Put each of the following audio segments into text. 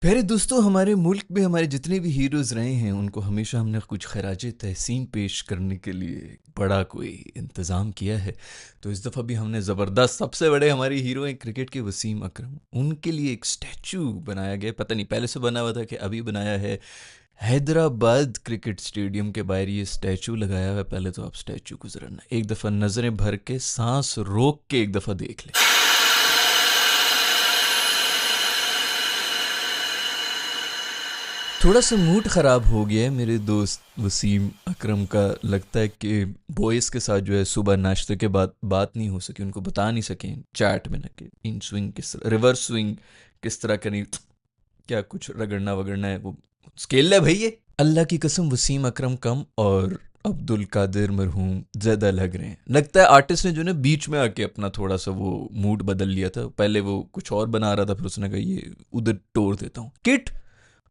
प्यारे दोस्तों, हमारे मुल्क में हमारे जितने भी हीरोज़ रहे हैं, उनको हमेशा हमने कुछ खराज तहसीन पेश करने के लिए बड़ा कोई इंतज़ाम किया है। तो इस दफ़ा भी हमने ज़बरदस्त, सबसे बड़े हमारे हीरो हैं क्रिकेट के वसीम अकरम, उनके लिए एक स्टैचू बनाया गया। पता नहीं पहले से बना हुआ था कि अभी बनाया है। हैदराबाद क्रिकेट स्टेडियम के बाहर ये स्टैचू लगाया हुआ है। पहले तो आप स्टैचू को ज़रा ना एक दफ़ा नज़रें भर के सांस रोक के एक दफ़ा देख लें। थोड़ा सा मूड ख़राब हो गया है मेरे दोस्त वसीम अकरम का। लगता है कि बॉयज़ के साथ जो है सुबह नाश्ते के बाद बात नहीं हो सकी, उनको बता नहीं सके चैट में ना कि इन स्विंग किस तरह, रिवर्स स्विंग किस तरह करनी, क्या कुछ रगड़ना वगड़ना है, वो स्केल है भाई ये। अल्लाह की कसम वसीम अकरम कम और अब्दुल कादिर मरहूम ज़्यादा लग रहे हैं। लगता है आर्टिस्ट ने जो ना बीच में आके अपना थोड़ा सा वो मूड बदल लिया था। पहले वो कुछ और बना रहा था, फिर उसने कहा ये उधर तोड़ देता हूँ। किट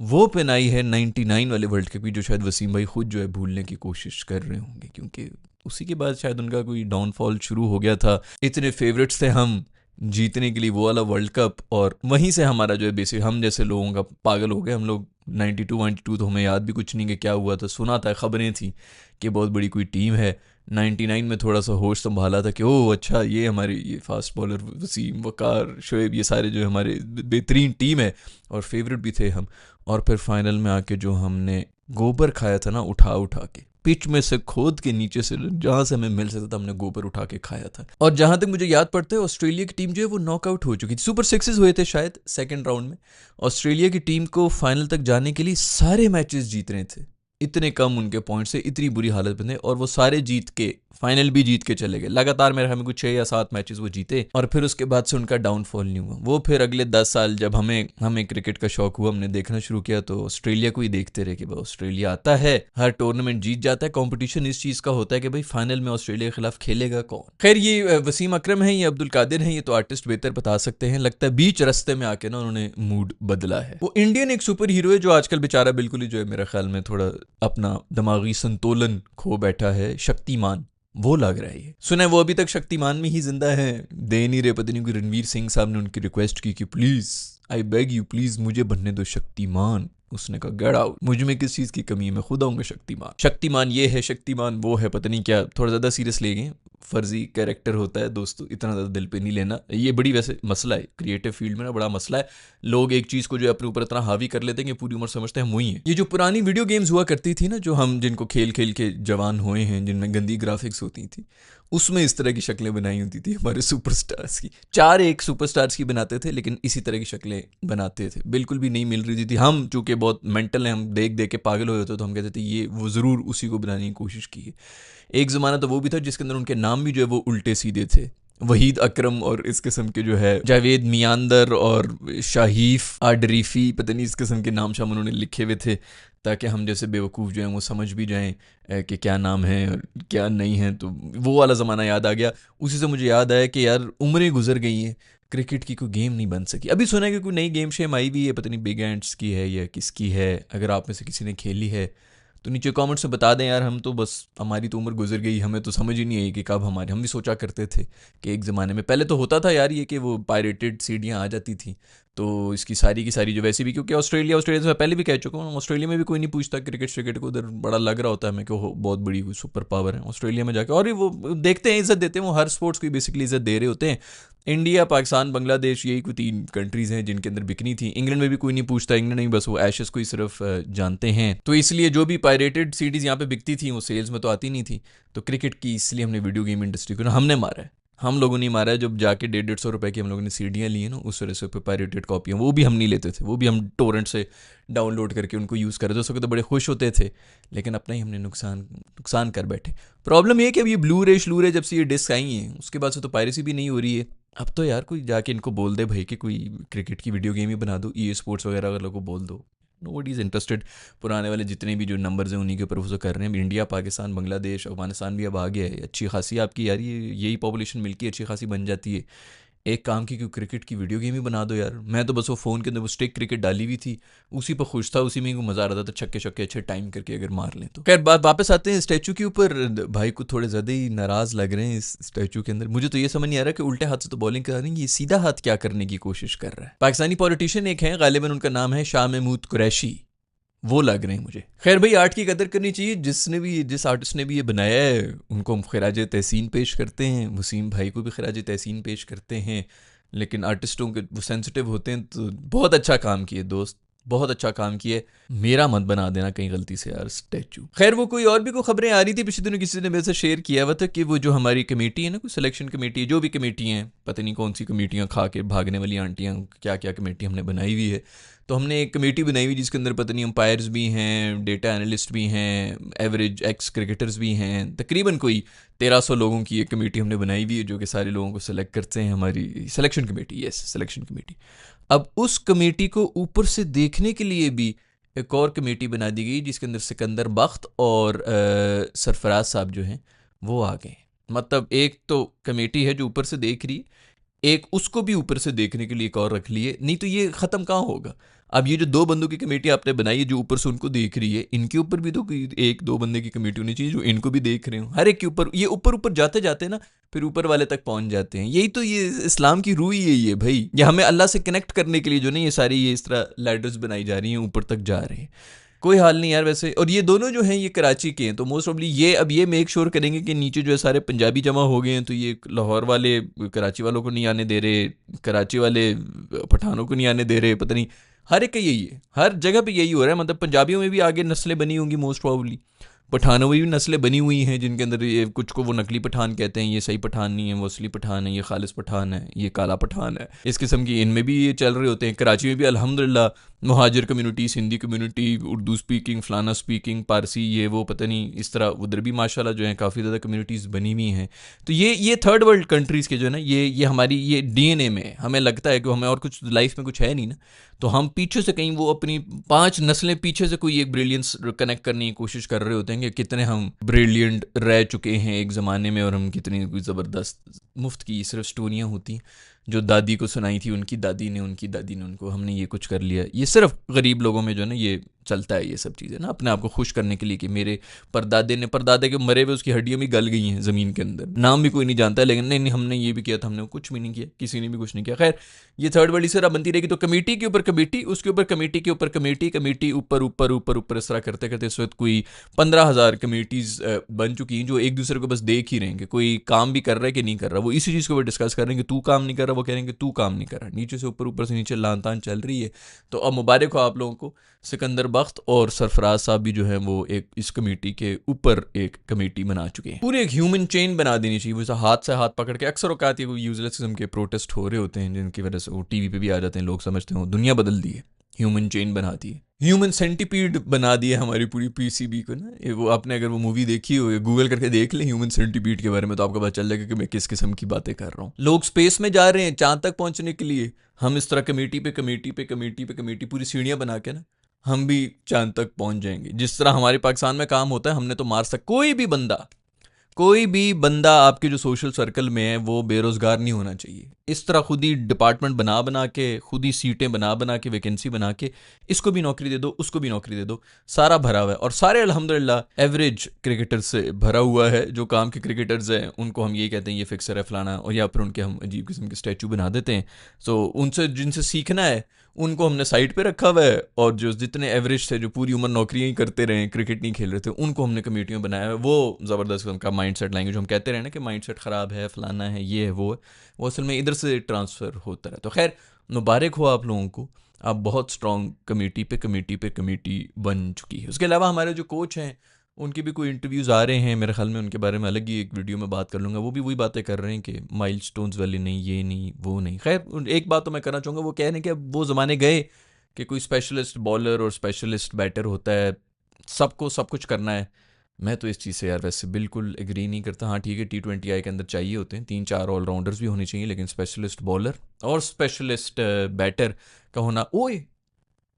वो पहनाई है 99 वाले वर्ल्ड कप की, जो शायद वसीम भाई खुद जो है भूलने की कोशिश कर रहे होंगे, क्योंकि उसी के बाद शायद उनका कोई डाउनफॉल शुरू हो गया था। इतने फेवरेट्स थे हम जीतने के लिए वो वाला वर्ल्ड कप, और वहीं से हमारा जो है बेसिक हम जैसे लोगों का पागल हो गए। हम लोग 92 तो हमें याद भी कुछ नहीं कि क्या हुआ था, सुना था, खबरें थी कि बहुत बड़ी कोई टीम है। 99 में थोड़ा सा होश संभाला था कि ओह अच्छा, ये हमारे ये फास्ट बॉलर वसीम, वकार, शोएब, ये सारे जो हमारे बेहतरीन टीम है और फेवरेट भी थे हम। और फिर फाइनल में आके जो हमने गोबर खाया था ना, उठा उठा के पिच में से खोद के नीचे से जहां से हमें मिल सकता था, हमने गोबर उठा के खाया था। और जहां तक मुझे याद पड़ता है, ऑस्ट्रेलिया की टीम जो है वो नॉकआउट हो चुकी थी। सुपर सिक्सेस हुए थे शायद सेकंड राउंड में। ऑस्ट्रेलिया की टीम को फाइनल तक जाने के लिए सारे मैचेस जीत रहे थे, इतने कम उनके पॉइंट से इतनी बुरी हालत बने, और वो सारे जीत के फाइनल भी जीत के चले गए। लगातार मेरे हमें कुछ 6 या 7 मैचेस वो जीते, और फिर उसके बाद से उनका डाउनफॉल नहीं हुआ। वो फिर अगले 10 साल जब हमें क्रिकेट का शौक हुआ, हमने देखना शुरू किया, तो ऑस्ट्रेलिया को ही देखते रहे कि भाई ऑस्ट्रेलिया आता है, हर टूर्नामेंट जीत जाता है। कंपटीशन इस चीज़ का होता है कि भाई फाइनल में ऑस्ट्रेलिया के खिलाफ खेलेगा कौन। खैर, ये वसीम अकरम है, ये अब्दुल कादिर हैं, ये तो आर्टिस्ट बेहतर बता सकते हैं। लगता है बीच रास्ते में आके ना उन्होंने मूड बदला है। वो इंडियन एक सुपर हीरो है जो आजकल बेचारा बिल्कुल ही जो है मेरे ख्याल में थोड़ा अपना दिमागी संतुलन खो बैठा है। शक्तिमान वो लग रहा है। ये सुना है वो अभी तक शक्तिमान में ही जिंदा है, दे नहीं रहे। पता नहीं, रणवीर सिंह साहब ने उनकी रिक्वेस्ट की कि please, I beg you, please मुझे बनने दो शक्तिमान। उसने कहा गेट आउट, मुझ में किस चीज की कमी है, मैं खुद आऊंगा शक्तिमान। शक्तिमान ये है, शक्तिमान वो है, पता नहीं क्या, थोड़ा ज्यादा सीरियस ले गए। फर्जी कैरेक्टर होता है दोस्तों, इतना ज़्यादा दिल पे नहीं लेना। ये बड़ी वैसे मसला है क्रिएटिव फील्ड में ना, बड़ा मसला है। लोग एक चीज़ को जो अपने ऊपर इतना हावी कर लेते हैं कि पूरी उम्र समझते हैं हम वही हैं। ये जो पुरानी वीडियो गेम्स हुआ करती थी ना, जो हम जिनको खेल खेल के जवान हुए हैं, जिनमें गंदी ग्राफिक्स होती थी, उसमें इस तरह की शक्लें बनाई होती थी हमारे सुपरस्टार्स की। 4 एक सुपरस्टार्स की बनाते थे, लेकिन इसी तरह की शक्लें बनाते थे। बिल्कुल भी नहीं मिल रही थी। हम चूंकि बहुत मेंटल हैं, हम देख देख के पागल हो जाते, तो हम कहते थे ये वो ज़रूर उसी को बनाने की कोशिश की है। एक ज़माना तो वो भी था जिसके अंदर उनके नाम भी जो है वो उल्टे सीधे थे। वहीद अकरम और इस किस्म के जो है जावेद मियांदर और शाहीफ आडरीफी, पता नहीं इस किस्म के नाम शाम उन्होंने लिखे हुए थे, ताकि हम जैसे बेवकूफ़ जो हैं वो समझ भी जाएं कि क्या नाम है और क्या नहीं है। तो वो वाला ज़माना याद आ गया। उसी से मुझे याद आया कि यार उम्रें गुजर गई हैं, क्रिकेट की कोई गेम नहीं बन सकी। अभी सुना है कि कोई नई गेम शेम आई भी है, पता नहीं बिग एंड्स की है या किसकी है। अगर आप में से किसी ने खेली है तो नीचे कमेंट्स में बता दें यार। हम तो बस, हमारी तो उम्र गुजर गई, हमें तो समझ ही नहीं आई कि कब हमारे, हम भी सोचा करते थे कि एक ज़माने में पहले तो होता था यार ये कि वो पायरेटेड सीडियाँ आ जाती थी, तो इसकी सारी की सारी जो वैसे भी, क्योंकि ऑस्ट्रेलिया से मैं पहले भी कह चुका हूँ, ऑस्ट्रेलिया में भी कोई नहीं पूछता क्रिकेट को, उधर बड़ा लग रहा होता है हमें कि वो बहुत बड़ी सुपर पावर है ऑस्ट्रेलिया में जाके, और वो देखते हैं, इज्जत देते हैं। वो हर स्पोर्ट्स को बेसिकली इज्जत दे रहे होते हैं। इंडिया, पाकिस्तान, बांग्लादेश, यही कोई 3 कंट्रीज़ हैं जिनके अंदर बिकनी थी। इंग्लैंड में भी कोई नहीं पूछता, इंग्लैंड नहीं, बस वो एशेस को ही सिर्फ जानते हैं। तो इसलिए जो भी पायरेटेड सीडीज़ यहाँ पे बिकती थी वो सेल्स में तो आती नहीं थी। तो क्रिकेट की इसलिए हमने वीडियो गेम इंडस्ट्री को ना हमने मारा है। हम लोगों ने मारा है, जब जाके 150-150 रुपए की हम लोगों ने सीडियाँ ली हैं ना, उस वजह से पायरेटेड कॉपियाँ वो भी हम नहीं लेते थे, वो भी हम टोरेंट से डाउनलोड करके उनको यूज़ कर रहे थे। उस वक्त तो बड़े खुश होते थे, लेकिन अपना ही हमने नुकसान कर बैठे। प्रॉब्लम ये कि अब ये ब्लू रे जब से ये डिस्क आई हैं, उसके बाद से तो पायरेसी भी नहीं हो रही है। अब तो यार कोई जाके इनको बोल दे भाई कि कोई क्रिकेट की वीडियो गेम ही बना दो, ई स्पोर्ट्स वगैरह वालों को बोल दो, नोबडी इज़ इंटरेस्टेड। पुराने वाले जितने भी जो नंबर्स हैं उन्हीं के ऊपर वो कर रहे हैं। इंडिया, पाकिस्तान, बांग्लादेश, अफगानिस्तान भी अब आ गया है, अच्छी खासी आपकी यार ये यही पॉपुलेशन मिलकर अच्छी खासी बन जाती है। एक काम की क्यों क्रिकेट की वीडियो गेम ही बना दो यार। मैं तो बस वो फ़ोन के अंदर वो स्टिक क्रिकेट डाली हुई थी, उसी पर खुश था, उसी में ही मज़ा आ रहा था, तो छक्के छक्के अच्छे टाइम करके अगर मार लें तो। खैर बात वापस आते हैं स्टैचू के ऊपर। भाई को थोड़े ज़्यादा ही नाराज़ लग रहे हैं इस स्टैचू के अंदर। मुझे तो ये समझ नहीं आ रहा कि उल्टे हाथ से तो बॉलिंग कर रही है, ये सीधा हाथ क्या करने की कोशिश कर रहा है। पाकिस्तानी पॉलिटिशियन एक है, गालिबन उनका नाम है शाह महमूद कुरैशी, वो लग रहे हैं मुझे। खैर भाई आर्ट की कदर करनी चाहिए, जिस आर्टिस्ट ने भी ये बनाया है उनको हम खराज तहसीन पेश करते हैं, वसीम भाई को भी खराज तहसीन पेश करते हैं। लेकिन आर्टिस्टों के वो सेंसिटिव होते हैं, तो बहुत अच्छा काम किए दोस्त, बहुत अच्छा काम किया। मेरा मत बना देना कहीं गलती से यार स्टैचू। खैर वो कोई और भी कोई खबरें आ रही थी पिछले दिनों, किसी ने मेरे से शेयर किया हुआ था कि वो जो हमारी कमेटी है ना, कोई सिलेक्शन कमेटी है, जो भी कमेटी हैं, पता नहीं कौन सी कमेटियाँ खा के भागने वाली आंटियाँ, क्या क्या कमेटी हमने बनाई हुई है। तो हमने एक कमेटी बनाई हुई जिसके अंदर पता नहीं अंपायर्स भी हैं, डेटा एनालिस्ट भी हैं, एवरेज एक्स क्रिकेटर्स भी हैं, तकरीबन कोई 1300 लोगों की एक कमेटी हमने बनाई हुई है जो कि सारे लोगों को सेलेक्ट करते हैं, हमारी selection committee. Yes, selection committee. अब उस कमेटी को ऊपर से देखने के लिए भी एक और कमेटी बना दी गई जिसके अंदर सिकंदर बख्त और सरफराज साहब जो हैं वो आ गए। मतलब एक तो कमेटी है जो ऊपर से देख रही है, एक उसको भी ऊपर से देखने के लिए एक और रख लिए, नहीं तो ये ख़त्म कहाँ होगा। अब ये जो दो बंदों की कमेटी आपने बनाई है जो ऊपर से उनको देख रही है, इनके ऊपर भी तो कोई एक दो बंदे की कमेटी होनी चाहिए जो इनको भी देख रहे हो। हर एक के ऊपर ये ऊपर ऊपर जाते जाते ना फिर ऊपर वाले तक पहुंच जाते हैं। यही तो ये इस्लाम की रूह ही यही है भाई, ये हमें अल्लाह से कनेक्ट करने के लिए जो नहीं ये सारी ये इस तरह लैडर्स बनाई जा रही हैं, ऊपर तक जा रहे हैं। कोई हाल नहीं यार वैसे। और ये दोनों जो हैं ये कराची के हैं, तो मोस्ट ऑफली ये अब ये मेक श्योर करेंगे कि नीचे जो है सारे पंजाबी जमा हो गए हैं, तो ये लाहौर वाले कराची वालों को नहीं आने दे रहे, कराची वाले पठानों को नहीं आने दे रहे, पता नहीं हर एक का यही है, हर जगह पे यही हो रहा है। मतलब पंजाबियों में भी आगे नस्लें बनी होंगी मोस्ट प्रॉब्ली, पठानों में भी नस्लें बनी हुई हैं जिनके अंदर ये कुछ को वो नकली पठान कहते हैं, ये सही पठान नहीं है, वो असली पठान है, ये खालिस पठान है, ये काला पठान है, इस किस्म की इनमें भी ये चल रहे होते हैं। कराची में भी अल्हम्दुलिल्लाह Muhajir community, Sindhi community, Urdu speaking, फलाना स्पीकिंग, पारसी, ये वो पता नहीं इस तरह उधर भी माशाल्लाह जो है काफ़ी ज़्यादा कम्युनिटीज़ बनी हुई हैं। तो ये थर्ड वर्ल्ड कंट्रीज़ के जो है ना ये हमारी ये डीएनए में है। हमें लगता है कि हमें और कुछ लाइफ में कुछ है नहीं ना, तो हम पीछे से कहीं वो अपनी 5 नस्लें पीछे से कोई एक ब्रिलियंस कनेक्ट करने की कोशिश कर रहे होते हैं कि कितने हम ब्रिलियंट रह चुके हैं एक ज़माने में, और हम कितनी कोई ज़बरदस्त मुफ्त की सिर्फ स्टोरियाँ होती जो दादी को सुनाई थी उनकी दादी ने, उनकी दादी ने उनको, हमने ये कुछ कर लिया। ये सिर्फ गरीब लोगों में जो है ना ये चलता है ये सब चीज़ें ना, अपने आप को खुश करने के लिए कि मेरे परदादे के मरे हुए उसकी हड्डियाँ भी गल गई हैं ज़मीन के अंदर, नाम भी कोई नहीं जानता है, लेकिन नहीं हमने ये भी किया था, हमने कुछ भी नहीं किया, किसी ने भी कुछ नहीं किया। खैर ये थर्ड वर्ल्ड से बनती रहेगी। तो कमेटी के ऊपर कमेटी, उसके ऊपर कमेटी के ऊपर कमेटी, कमेटी ऊपर ऊपर ऊपर ऊपर इस तरह करते करते इस वक्त कोई 15,000 कमेटीज़ बन चुकी हैं जो एक दूसरे को बस देख ही रहेंगे, कोई काम भी कर रहा है कि नहीं कर रहा, वो इसी चीज़ को वो डिस्कस कर रहे हैं कि तू काम नहीं कर रहा, वो कह रहे हैं कि तू काम नहीं कर रहा, नीचे से ऊपर से नीचे लान तान चल रही है। तो अब मुबारक हो आप लोगों को, सिकंदर बख्त और सरफराज साहब भी जो है वो एक इस कमेटी के ऊपर एक कमेटी बना चुके हैं। पूरे एक ह्यूमन चेन बना देनी चाहिए, वो हाथ से हाथ पकड़ के। अक्सर औकात ये यूजलेस किस्म के प्रोटेस्ट हो रहे होते हैं जिनकी वजह से वो टीवी पे भी आ जाते हैं, लोग समझते हैं दुनिया बदल दी है, ह्यूमन चेन बना दी है, ह्यूमन सेंटीपीड बना दिया हमारी पूरी पीसीबी को ना। वो आपने अगर वो मूवी देखी हो, गूगल करके देख लें ह्यूमन सेंटीपीड के बारे में, तो आपको पता चल जाएगा कि मैं किस किस्म की बातें कर रहा हूँ। लोग स्पेस में जा रहे हैं चांद तक पहुंचने के लिए, हम इस तरह कमेटी पे कमेटी पे कमेटी पे कमेटी पूरी सीढ़ियां बना के ना हम भी चांद तक पहुंच जाएंगे। जिस तरह हमारे पाकिस्तान में काम होता है, हमने तो मार सक कोई भी बंदा आपके जो सोशल सर्कल में है वो बेरोज़गार नहीं होना चाहिए। इस तरह खुद ही डिपार्टमेंट बना के, खुद ही सीटें बना के, वैकेंसी बना के, इसको भी नौकरी दे दो, उसको भी नौकरी दे दो, सारा भरा हुआ है। और सारे अल्हम्दुलिल्लाह एवरेज क्रिकेटर से भरा हुआ है। जो काम के क्रिकेटर्स हैं उनको हम ये कहते हैं ये फिक्सर है फलाना, और या फिर उनके हम अजीब किस्म के स्टैचू बना देते हैं। सो उनसे जिनसे सीखना है उनको हमने साइड पे रखा हुआ है, और जो जितने एवरेज थे जो पूरी उम्र नौकरियां ही करते रहे, क्रिकेट नहीं खेल रहे थे, उनको हमने कमेटियों में बनाया है। वो ज़बरदस्त उनका माइंड सेट लाएंगे। जो हम कहते रहे ना कि माइंड सेट ख़राब है, फलाना है, ये है, वो है, वो असल में इधर से ट्रांसफ़र होता है। तो खैर मुबारक हो आप लोगों को, आप बहुत स्ट्रॉन्ग कमेटी पे कमेटी बन चुकी है। उसके अलावा हमारे जो कोच हैं उनके भी कोई इंटरव्यूज़ आ रहे हैं, मेरे ख्याल में उनके बारे में अलग ही एक वीडियो में बात कर लूँगा। वो भी वही बातें कर रहे हैं कि माइलस्टोन्स वाले नहीं, ये नहीं, वो नहीं। खैर एक बात तो मैं करना चाहूँगा, वो कह रहे हैं कि अब वो ज़माने गए कि कोई स्पेशलिस्ट बॉलर और स्पेशलिस्ट बैटर होता है, सबको सब कुछ करना है। मैं तो इस चीज़ से यार वैसे बिल्कुल एग्री नहीं करता। हाँ ठीक है, T20I के अंदर चाहिए होते हैं 3-4 ऑलराउंडर्स भी होने चाहिए, लेकिन स्पेशलिस्ट बॉलर और स्पेशलिस्ट बैटर का होना, ओए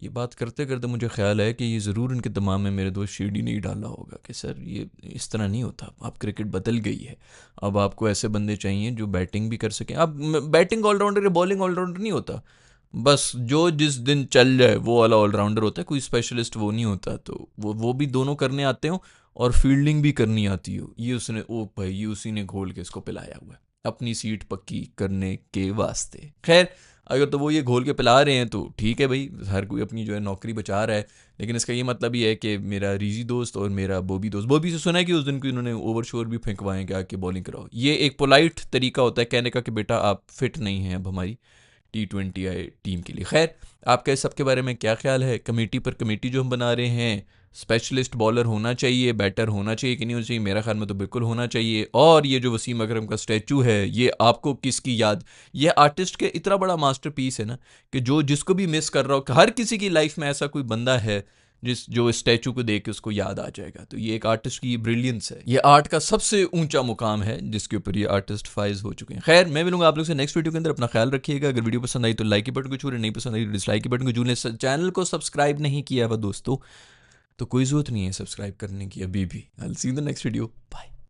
ये बात करते करते मुझे ख्याल है कि ये ज़रूर इनके दिमाग में मेरे दोस्त शेडी नहीं डाला होगा कि सर ये इस तरह नहीं होता, अब क्रिकेट बदल गई है, अब आपको ऐसे बंदे चाहिए जो बैटिंग भी कर सकें। अब बैटिंग ऑलराउंडर या बॉलिंग ऑलराउंडर नहीं होता, बस जो जिस दिन चल जाए वो वाला ऑलराउंडर होता है, कोई स्पेशलिस्ट वो नहीं होता। तो वो भी दोनों करने आते हो और फील्डिंग भी करनी आती हो। ये उसने, ओ भाई, ये उसी ने घोल के इसको पिलाया हुआ है अपनी सीट पक्की करने के वास्ते। खैर, अगर तो वो ये घोल के पिला रहे हैं तो ठीक है भाई, हर कोई अपनी जो है नौकरी बचा रहा है। लेकिन इसका ये मतलब ये है कि मेरा रीजी दोस्त और मेरा बॉबी दोस्त, बॉबी से सुना है कि उस दिन को इन्होंने ओवर शोर भी फेंकवाएं कि आके बॉलिंग कराओ। ये एक पोलाइट तरीका होता है कहने का कि बेटा आप फिट नहीं हैं अब हमारी T20 आई टीम के लिए। खैर, आपका इस सब के बारे में क्या ख्याल है? कमेटी पर कमेटी जो हम बना रहे हैं, स्पेशलिस्ट बॉलर होना चाहिए, बैटर होना चाहिए कि नहीं होना चाहिए? मेरा ख्याल में तो बिल्कुल होना चाहिए। और ये जो वसीम अकरम का स्टैचू है, ये आपको किसकी याद, ये आर्टिस्ट के इतना बड़ा मास्टरपीस है ना कि जो जिसको भी मिस कर रहा हो, हर किसी की लाइफ में ऐसा कोई बंदा है जो स्टैचू को देख के उसको याद आ जाएगा। तो ये एक आर्टिस्ट की ब्रिलियंस है, ये आर्ट का सबसे ऊंचा मुकाम है जिसके ऊपर ये आर्टिस्ट फाइज हो चुके हैं। खैर, मैं मिलूंगा आप लोग से नेक्स्ट वीडियो के अंदर। अपना ख्याल रखिएगा। अगर वीडियो पसंद आई तो लाइक के बटन को छूरे, नहीं पसंद आई तो डिसलाइक के बटन को छूले। चैनल को सब्सक्राइब नहीं किया हुआ दोस्तों तो कोई जरूरत नहीं है सब्सक्राइब करने की अभी भी। I will see you in the next video. Bye.